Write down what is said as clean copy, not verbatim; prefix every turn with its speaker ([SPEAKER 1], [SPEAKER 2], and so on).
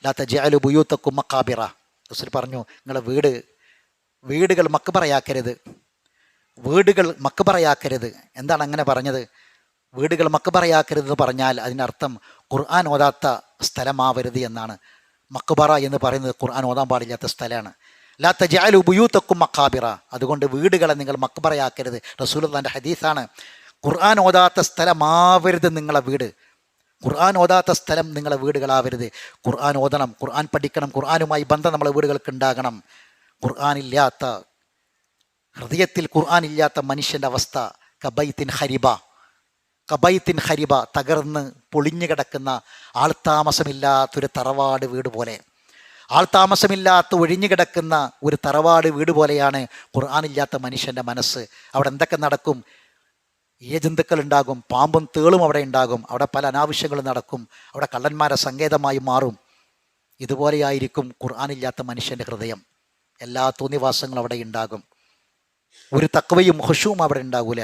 [SPEAKER 1] ലാ തജ്അലു ബുയൂത്തക്കും മഖാബിറ. റസൂൽ പറഞ്ഞു, നിങ്ങളെ വീടുകൾ മക്ബറയാക്കരുത്, വീടുകൾ മക്ബറയാക്കരുത്. എന്താണ് അങ്ങനെ പറഞ്ഞത്? വീടുകൾ മക്ബറയാക്കരുത് എന്ന് പറഞ്ഞാൽ അതിനർത്ഥം ഖുർആൻ ഓതാത്ത സ്ഥലമാവരുത് എന്നാണ്. മക്ബറ എന്ന് പറയുന്നത് ഖുർആൻ ഓതാൻ പാടില്ലാത്ത സ്ഥലമാണ്. ലാ തജ്അലു ബുയൂത്തക്കും മഖാബിറ. അതുകൊണ്ട് വീടുകളെ നിങ്ങൾ മക്ബറയാക്കരുത്. റസൂലുള്ളാഹിന്റെ ഹദീസാണ്. ഖുർആൻ ഓതാത്ത സ്ഥലമാവരുത് നിങ്ങളെ വീട്. ഖുർആൻ ഓതാത്ത സ്ഥലം നിങ്ങളെ വീടുകളാവരുത്. ഖുർആൻ ഓതണം, ഖുർആൻ പഠിക്കണം, ഖുർആനുമായി ബന്ധം നമ്മളെ വീടുകൾക്ക് ഉണ്ടാകണം. ഖുർആനില്ലാത്ത, ഹൃദയത്തിൽ ഖുർആൻ ഇല്ലാത്ത മനുഷ്യൻ്റെ അവസ്ഥ കബൈത്തിൻ ഹരിബ, തകർന്ന് പൊളിഞ്ഞു കിടക്കുന്ന ആൾതാമസമില്ലാത്തൊരു തറവാട് വീട് പോലെ, ആൾതാമസമില്ലാത്ത ഒഴിഞ്ഞു കിടക്കുന്ന ഒരു തറവാട് വീട് പോലെയാണ് ഖുർആനില്ലാത്ത മനുഷ്യൻ്റെ മനസ്സ്. അവിടെ എന്തൊക്കെ നടക്കും? ജന്തുക്കൾ ഉണ്ടാകും, പാമ്പും തേളും അവിടെ ഉണ്ടാകും, അവിടെ പല അനാവശ്യങ്ങളും നടക്കും, അവിടെ കള്ളന്മാരെ സങ്കേതമായി മാറും. ഇതുപോലെയായിരിക്കും ഖുർആനില്ലാത്ത മനുഷ്യൻ്റെ ഹൃദയം. എല്ലാ തോന്നിവാസങ്ങളും അവിടെ ഉണ്ടാകും. ഒരു തഖ്വയും ഖുശൂഉം അവിടെ ഉണ്ടാകൂല.